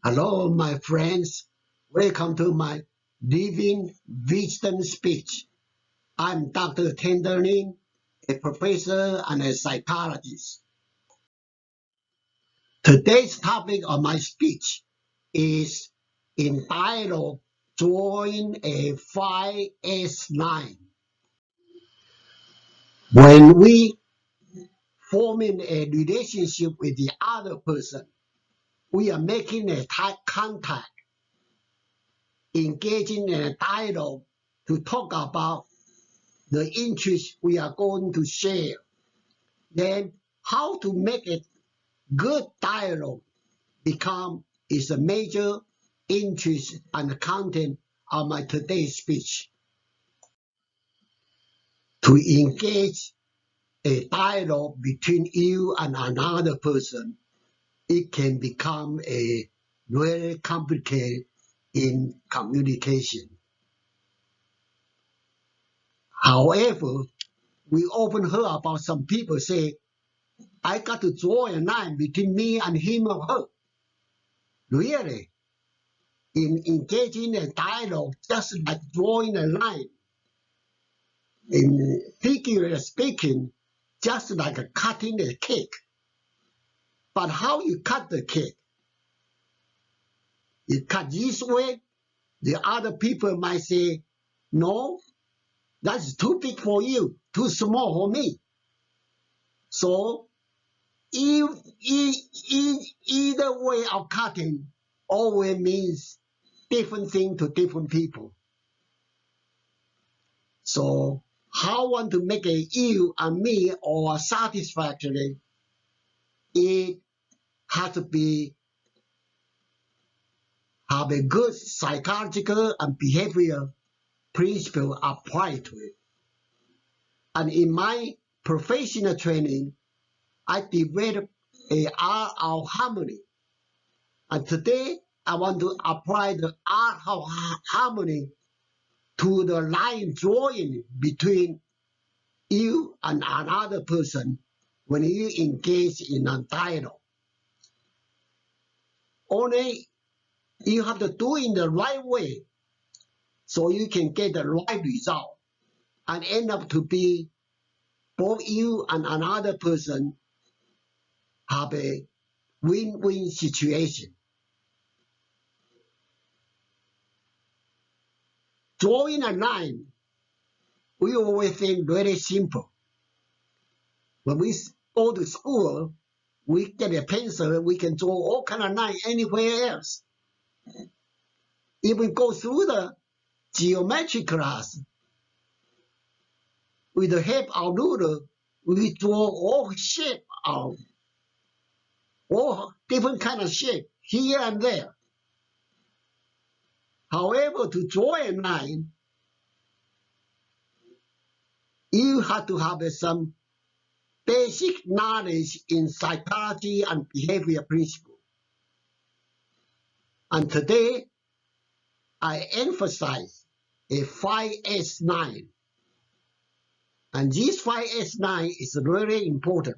Hello, my friends. Welcome to my Living Wisdom Speech. I'm Dr. Tenderlin, a professor and a psychologist. Today's topic of my speech is entitled Drawing a 5S line. When we forming a relationship with the other person, we are making a tight contact, engaging in a dialogue to talk about the interest we are going to share. Then how to make a good dialogue is a major interest and content of my today's speech. To engage a dialogue between you and another person, it can become a very complicated in communication. However, we often hear about some people say, I got to draw a line between me and him or her. Really, in engaging a dialogue, just like drawing a line, in figuratively speaking, just like cutting a cake. But how you cut the cake? You cut this way, the other people might say, no, that's too big for you, too small for me. So either way of cutting always means different thing to different people. So how want to make a you and me or satisfactory, it has to be have a good psychological and behavioral principle applied to it. And in my professional training, I developed a art of harmony. And today I want to apply the art of harmony to the line drawing between you and another person when you engage in a dialogue. Only you have to do it in the right way so you can get the right result and end up to be both you and another person have a win-win situation. Drawing a line, we always think very simple. When we go to school, we get a pencil, we can draw all kind of line anywhere else. If we go through the geometry class, with the help of ruler, we draw all shape of all different kind of shape here and there. However, to draw a line, you have to have some basic knowledge in psychology and behavior principle. And today, I emphasize a 5S line. And this 5S line is really important.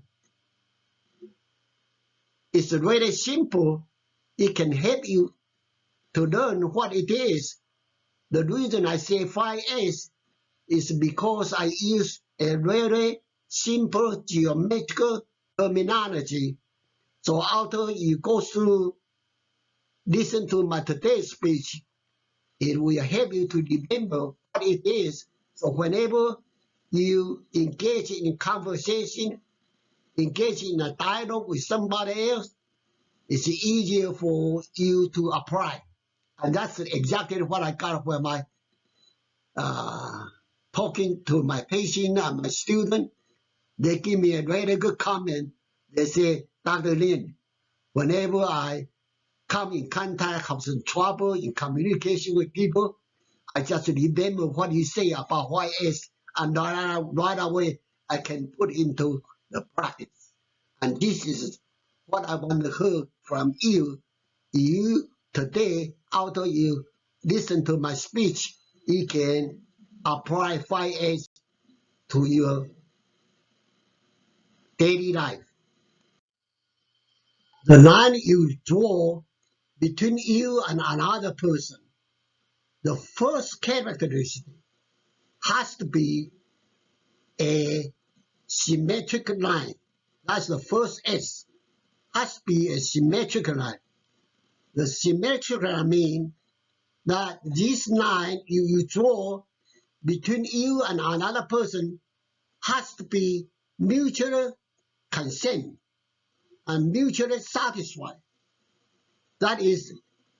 It's really simple. It can help you to learn what it is. The reason I say 5S is because I use a very simple geometrical terminology. So after you go through, listen to my today's speech, it will help you to remember what it is. So whenever you engage in conversation, engage in a dialogue with somebody else, it's easier for you to apply. And that's exactly what I got when my talking to my patient and my student. They give me a very good comment. They say, Dr. Lin, whenever I come in contact, have some trouble in communication with people, I just remember what you say about YS, and right away I can put into the practice. And this is what I want to hear from you. You today, after you listen to my speech, you can apply 5S to your daily life. The line you draw between you and another person, the first characteristic has to be a symmetric line. That's the first S. Has to be a symmetric line. The symmetric line means that this line you draw between you and another person has to be mutual consent and mutually satisfied. That is,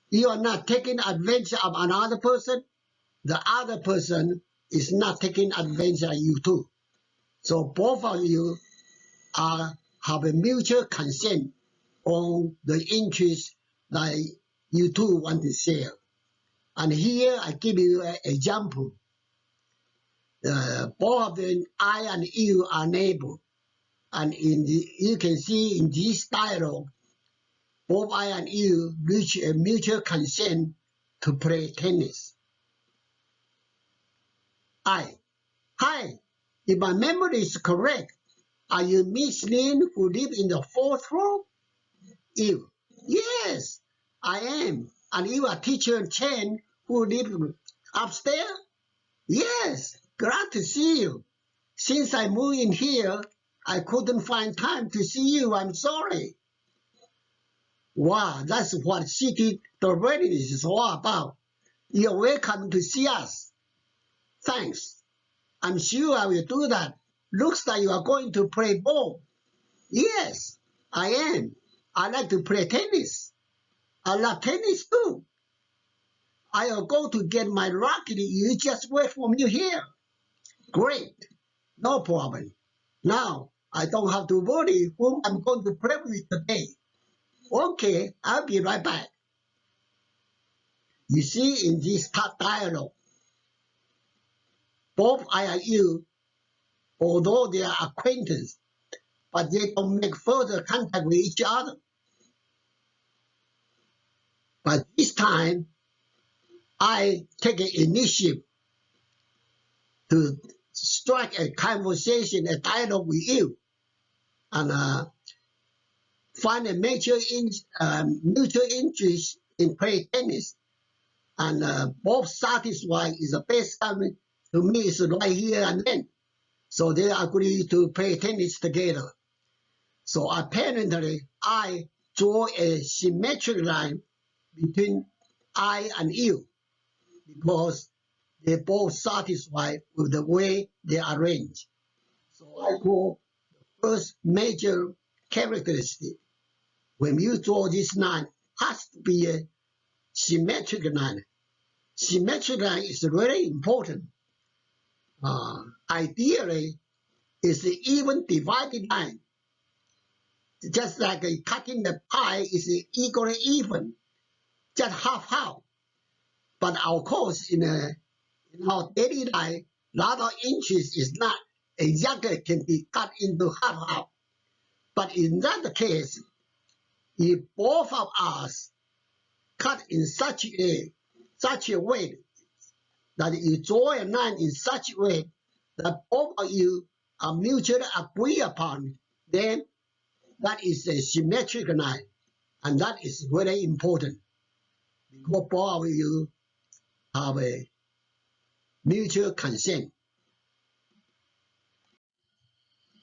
you are not taking advantage of another person, the other person is not taking advantage of you too. So both of you have a mutual consent on the interest that you two want to share. And here I give you an example. Both of them, I and you, are neighbors. And you can see in this dialogue, both I and you reach a mutual consent to play tennis. Hi, if my memory is correct, are you Miss Lin who live in the 4th floor? You, yes, I am. And you are teacher Chen who live upstairs? Yes, glad to see you. Since I moved in here, I couldn't find time to see you. I'm sorry. Wow, that's what City Readiness is all about. You're welcome to see us. Thanks. I'm sure I will do that. Looks like you are going to play ball. Yes, I am. I like to play tennis. I love tennis too. I'll go to get my racket. You just wait for me here. Great. No problem. Now, I don't have to worry whom I'm going to play with today. Okay, I'll be right back. You see, in this dialogue, both I and you, although they are acquaintances, but they don't make further contact with each other. But this time, I take an initiative to strike a conversation, a dialogue with you, and find a mutual interest in playing tennis, and both satisfied is the best time to me is right here and then. So they agree to play tennis together. So apparently, I draw a symmetric line between I and you because they both satisfied with the way they arrange. So I call the first major characteristic. When you draw this line, has to be a symmetric line. Symmetric line is very important. Ideally, it's the even divided line. Just like cutting the pie is equally even, just half-half. But of course, in our daily life, a lot of inches is not exactly can be cut into half-half. But in that case, if both of us cut in such a way that you draw a line in such a way that both of you are mutually agree upon, then that is a symmetric line, and that is very important because both of you have a mutual consent.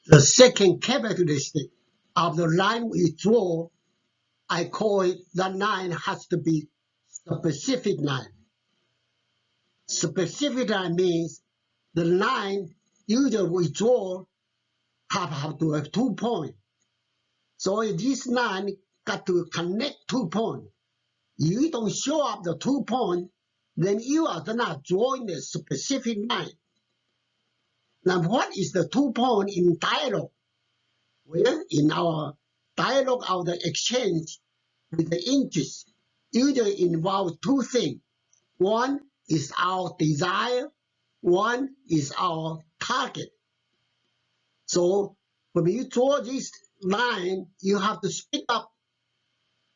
The second characteristic of the line we draw, I call it that line has to be specific line. Specific line means the line usually we draw have to have 2 points. So this line got to connect 2 points. If you don't show up the 2 points, then you are not drawing a specific line. Now, what is the 2 points in dialogue? Well, in our dialogue of the exchange with the interest, usually involves 2 things. One is our desire, one is our target. So when you draw this line, you have to speak up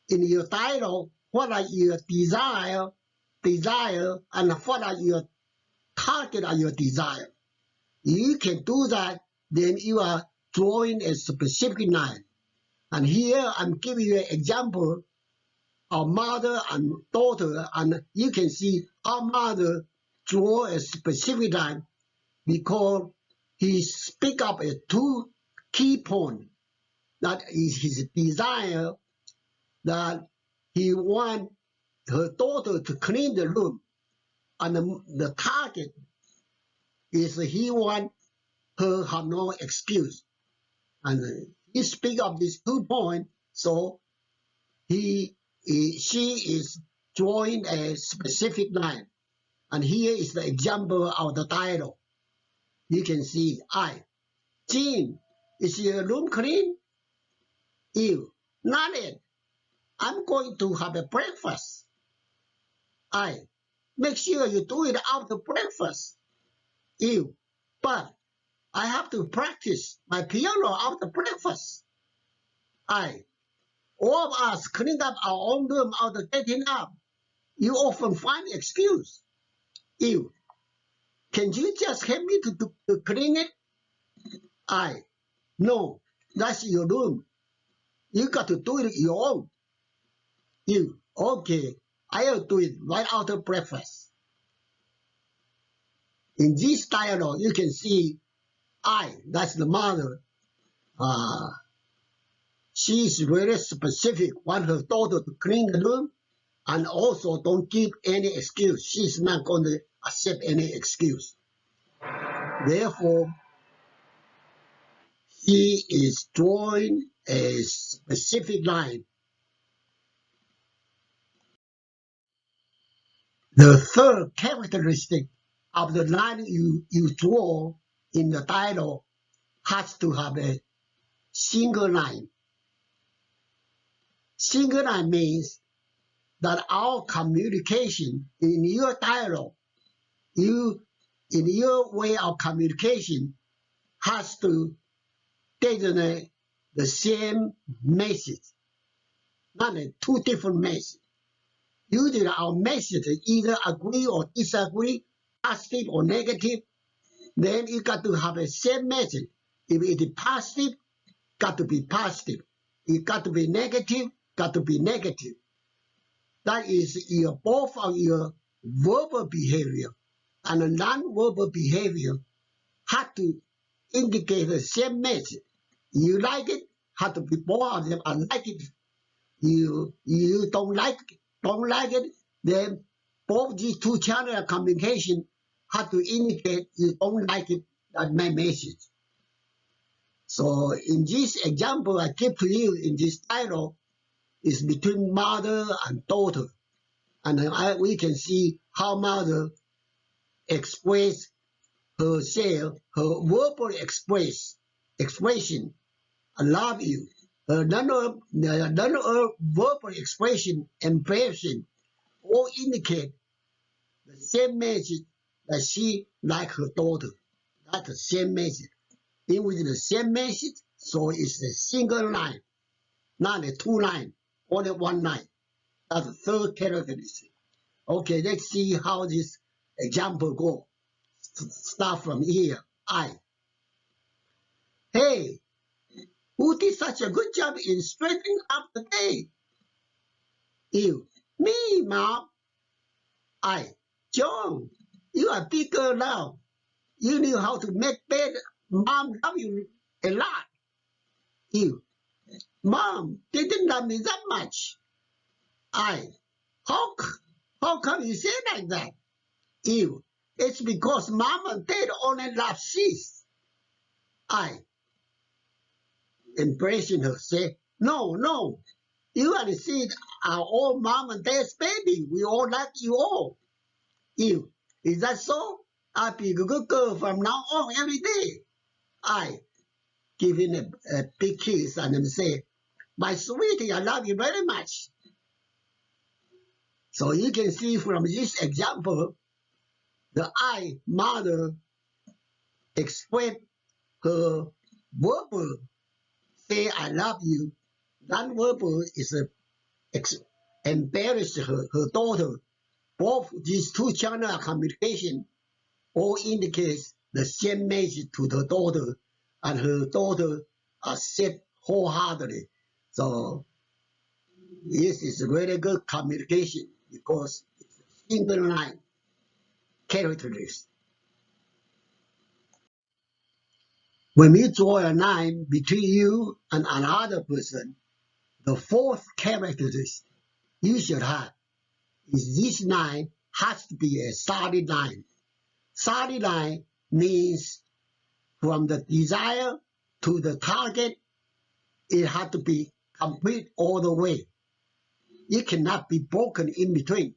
in your dialogue what are your desire, and what are your target of your desire. You can do that, then you are drawing a specific line. And here I'm giving you an example our mother and daughter, and you can see our mother draw a specific line because he speak up a two key point. That is his desire that he want her daughter to clean the room, and the target is he want her have no excuse. And he speak of these 2 points, so she is drawing a specific line. And here is the example of the title. You can see Jean, is your room clean? You, not it. I'm going to have a breakfast. Make sure you do it after breakfast. You, but I have to practice my piano after breakfast. All of us clean up our own room after getting up. You often find excuse. You, can you just help me to clean it? No, that's your room. You got to do it your own. You, okay, I'll do it right after breakfast. In this dialogue, you can see that's the mother. She's very specific, want her daughter to clean the room, and also don't give any excuse. She's not going to accept any excuse. Therefore, he is drawing a specific line. The third characteristic of the line you draw in the title has to have a single line. Single line means that our communication in your dialogue, in your way of communication, has to designate the same message, not two different messages. Usually our message either agree or disagree, positive or negative. Then you got to have a same message. If it is positive, got to be positive. It got to be negative, got to be negative. That is both of your verbal behavior and a non-verbal behavior have to indicate the same message. You like it, have to be both of them are like it. You don't like it, then both these two channels of communication have to indicate you don't like it, that my message. So in this example I give to you in this title is between mother and daughter. And we can see how mother express herself, her verbal expression, I love you. Another verbal expression, impression, all indicate the same message that she like her daughter. That's the same message. It was the same message, so it's a single line, not a two line, only one line. That's the third characteristic. Okay, let's see how this example goes. Start from here. Hey, who did such a good job in straightening up the day? You, me, Mom. John, you are bigger now. You knew how to make bed. Mom love you a lot. You, Mom didn't love me that much. How come you say like that? You, it's because Mom and Dad only love sis. Embracing her, say, no, you and sis are all Mom and Dad's baby. We all like you all. You, is that so? I'll be a good girl from now on every day. Give him a big kiss and then say, my sweetie, I love you very much. So you can see from this example, the mother, express her verbal, say I love you. Non-verbal is embarrass her daughter. Both these two channels of communication all indicates the same message to the daughter, and her daughter accept wholeheartedly. So This is really good communication because it's a single line characteristics. When we draw a line between you and another person, the fourth characteristic you should have is this line has to be a solid line. Solid line means from the desire to the target, it has to be complete all the way. It cannot be broken in between.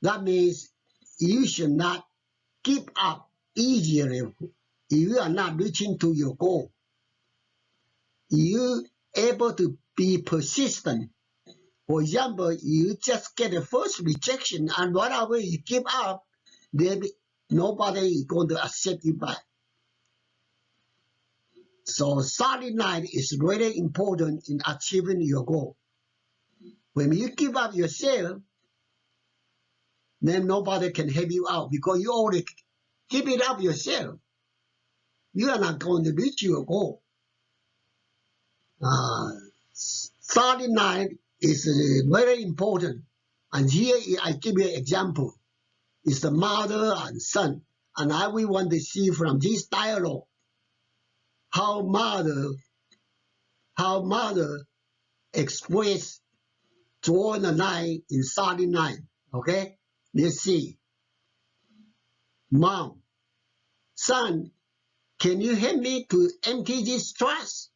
That means you should not give up easily if you are not reaching to your goal. You able to be persistent. For example, you just get the first rejection and whatever you give up, then nobody is going to accept you back. So solid line is really important in achieving your goal. When you give up yourself, then nobody can help you out because you already give it up yourself. You are not going to reach your goal. Solid line is very important. And here I give you an example. It's the mother and son. And I will want to see from this dialogue how mother express drawing a line in solid line. Okay? Let's see. Mom, son, can you help me to empty this trash?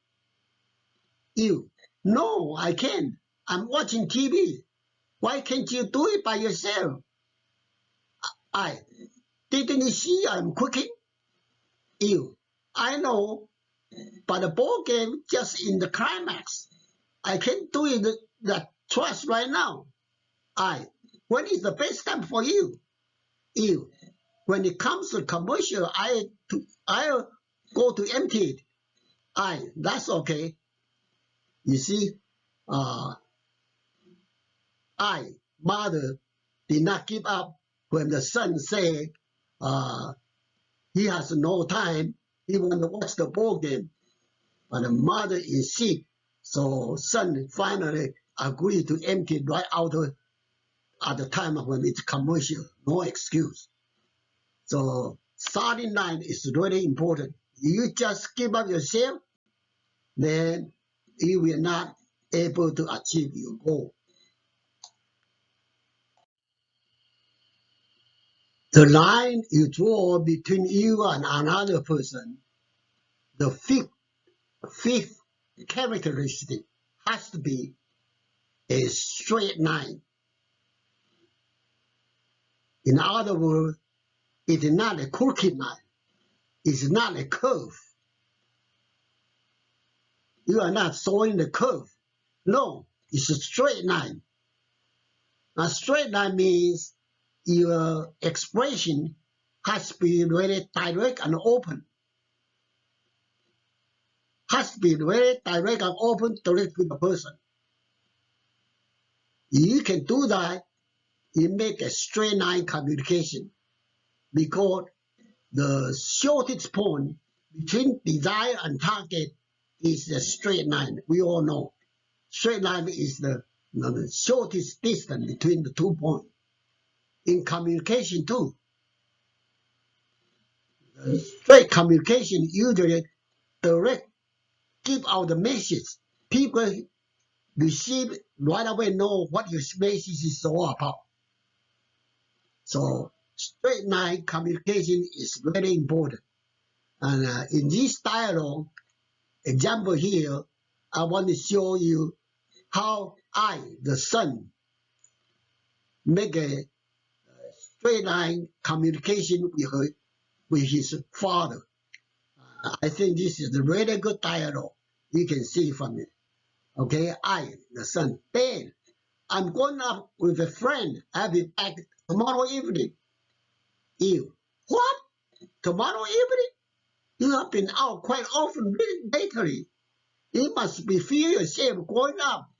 You, no, I can't. I'm watching TV. Why can't you do it by yourself? I, didn't you see I'm cooking? You, I know, but the ball game just in the climax. I can't do it that trash right now. I, when is the best time for you? You, when it comes to commercial, I'll go to empty it. That's okay. You see, mother, did not give up when the son said he has no time. He want to watch the ball game, but the mother is sick, so son finally agreed to empty it right out at the time when it's commercial. No excuse. So solid line is really important. You just give up yourself, then you will not able to achieve your goal. The line you draw between you and another person, the fifth characteristic has to be a straight line. In other words, it is not a crooked line. It's not a curve. You are not showing the curve. No, it's a straight line. A straight line means your expression has to be very direct and open. Has to be very direct and open direct to the person. You can do that, you make a straight line communication because the shortest point between desire and target is the straight line. We all know. Straight line is the shortest distance between the 2 points. In communication too, straight communication usually direct, give out the message. People receive right away know what your message is all about. So straight line communication is very important. And in this dialogue example here, I want to show you how I, the son, make a straight line communication with his father. I think this is a really good dialogue. You can see from it. Okay, I, the son, Dad, I'm going up with a friend. I'll be back tomorrow evening. You, what? Tomorrow evening? You have been out quite often lately. You must be feel yourself growing up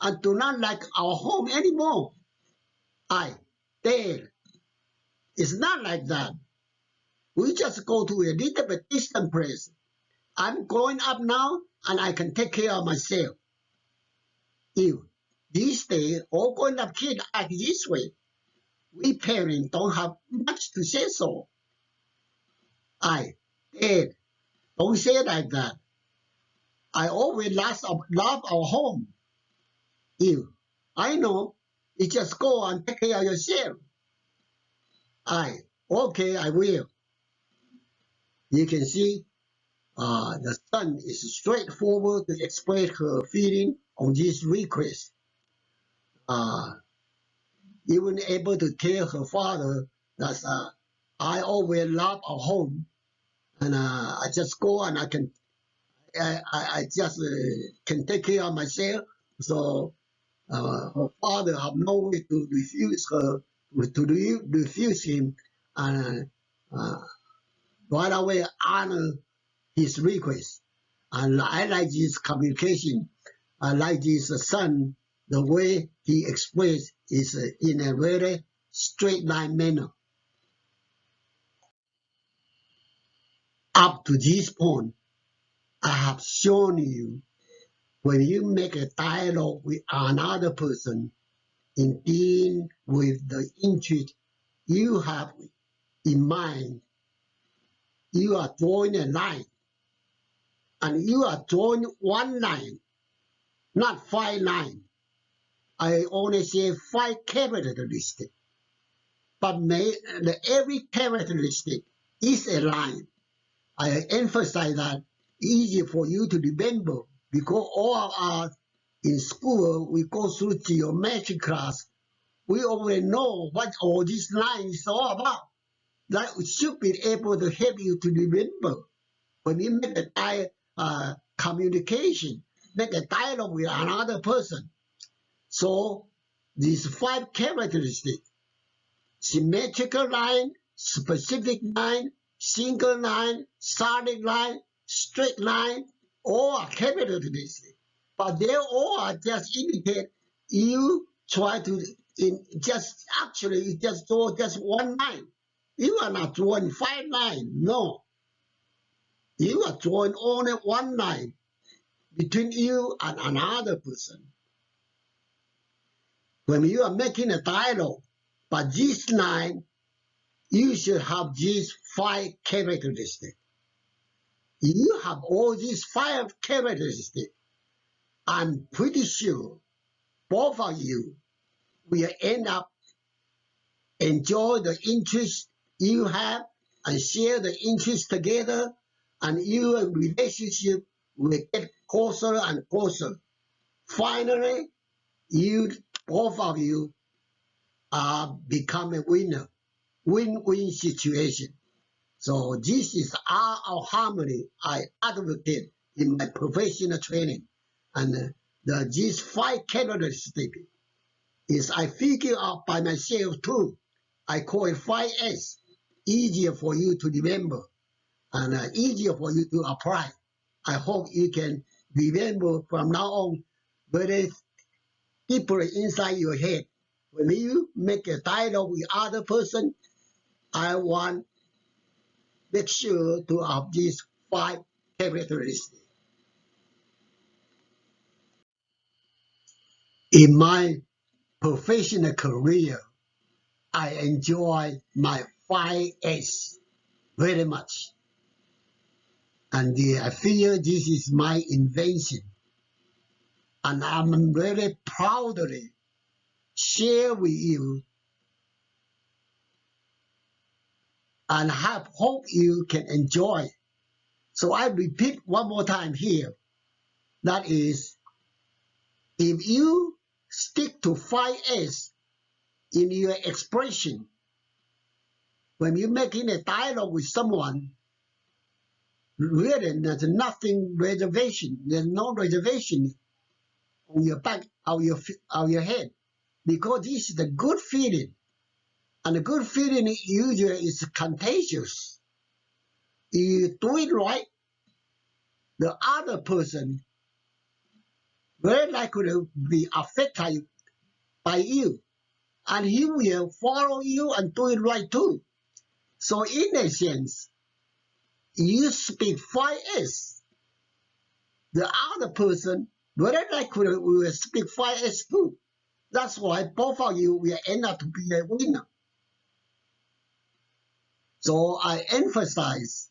and do not like our home anymore. Dad, it's not like that. We just go to a little bit distant place. I'm growing up now and I can take care of myself. You, these days, all grown-up kids act this way. We parents don't have much to say so. Dad, don't say like that. I always love our home. I know. You just go and take care of yourself. Okay, I will. You can see the son is straightforward to express her feeling on this request. Even able to tell her father that I always love our home, and I just go and I just can take care of myself. So her father have no way to refuse her, refuse him, and right away honor his request. And I like this communication. I like this son, the way he expressed is in a very straight line manner. Up to this point, I have shown you when you make a dialogue with another person in dealing with the interest you have in mind, you are drawing a line. And you are drawing one line, not 5 lines. I only say 5 characteristics. But every characteristic is a line. I emphasize that easy for you to remember because all of us in school, we go through geometry class. We already know what all these lines is all about. That should be able to help you to remember. When you make a communication, make a dialogue with another person. So these 5 characteristics, symmetrical line, specific line, single line, solid line, straight line, all are characteristics. But they all are just indicate you try to just draw just one line. You are not drawing 5 lines, no. You are drawing only one line between you and another person. When you are making a dialogue, but this line, you should have these 5 characteristics. You have all these 5 characteristics. I'm pretty sure both of you will end up enjoy the interest you have and share the interest together, and your relationship will get closer and closer. Finally, both of you become a winner, win-win situation. So this is our harmony I advocate in my professional training. And these 5 characteristics is I figure out by myself too. I call it 5S, easier for you to remember and easier for you to apply. I hope you can remember from now on very deeply inside your head. When you make a dialogue with other person, I want make sure to have these 5 characteristics. In my professional career, I enjoy my 5S very much. And I feel this is my invention. And I'm very proudly share with you and hope you can enjoy. So I repeat one more time here. That is, if you stick to 5S in your expression, when you're making a dialogue with someone, really there's nothing reservation. There's no reservation on your back, on your head, because this is a good feeling. And a good feeling usually is contagious. If you do it right, the other person very likely to be affected by you. And he will follow you and do it right too. So in a sense, you speak 5S. The other person Whether we will speak 5S too. That's why both of you will end up to be a winner. So I emphasize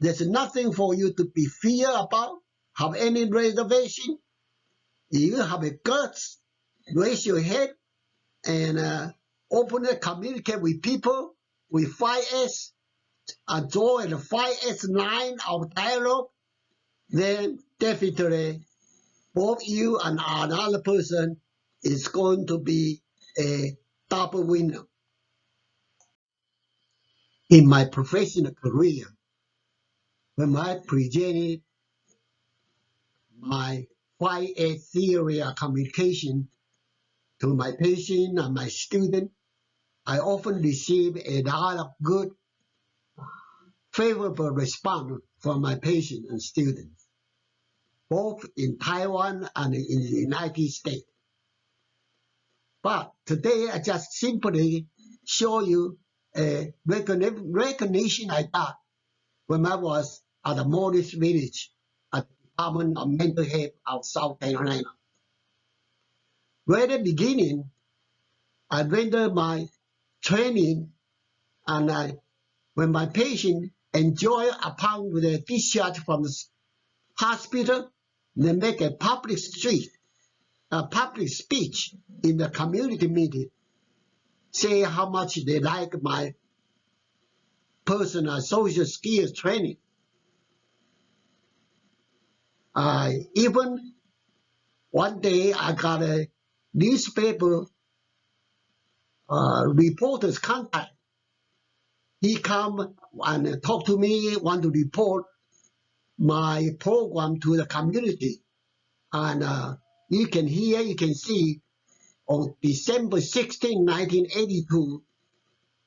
there's nothing for you to be fear about, have any reservation. If you have a guts, raise your head and openly communicate with people with 5S and join the 5S line of dialogue, then definitely both you and another person is going to be a double winner. In my professional career, when I presented my 5S theory of communication to my patient and my student, I often receive a lot of good, favorable response from my patients and students, both in Taiwan and in the United States. But today I just simply show you a recognition I got when I was at the Morris Village at the Department of Mental Health of South Carolina. Right at the beginning, I rendered my training, and when my patient enjoy upon their discharge from the hospital, they make a public speech in the community meeting, say how much they like my personal social skills training. Even one day I got a newspaper reporter's contact. He come and talk to me, want to report my program to the community. And you can hear, you can see on December 16, 1982,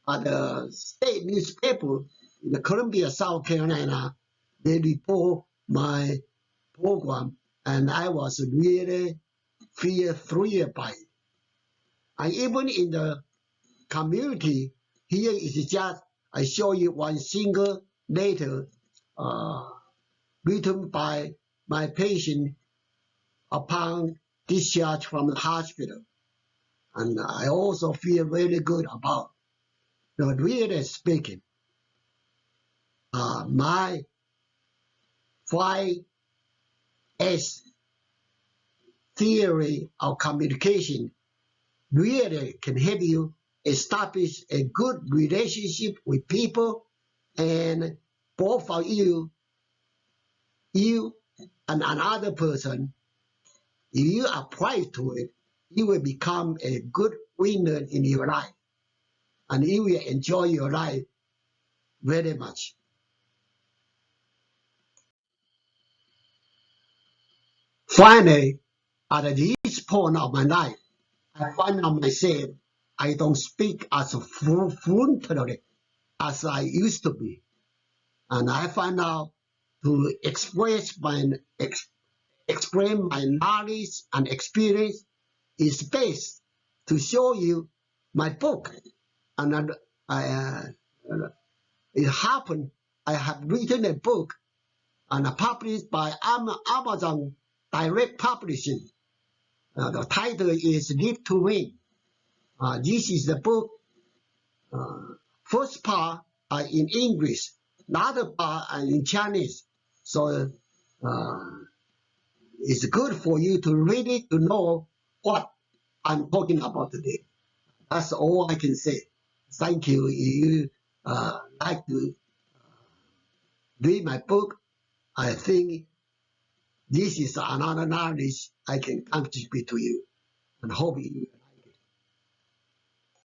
at the state newspaper in the Columbia, South Carolina, they report my program, and I was really thrilled by it. And even in the community, here is just, I show you one single letter written by my patient upon discharge from the hospital. And I also feel really good about it. But really speaking, my 5S theory of communication really can help you establish a good relationship with people, and both of you and another person, if you apply to it, you will become a good winner in your life, and you will enjoy your life very much. Finally, at this point of my life, I find out myself I don't speak as fluently as I used to be. And I find out to explain my knowledge and experience is best to show you my book. And it happened, I have written a book and published by Amazon Direct Publishing. The title is Live to Win. This is the book. First part in English, the other part in Chinese. So it's good for you to read it to know what I'm talking about today. That's all I can say. Thank you. If you like to read my book, I think this is another knowledge I can contribute to you, and hope you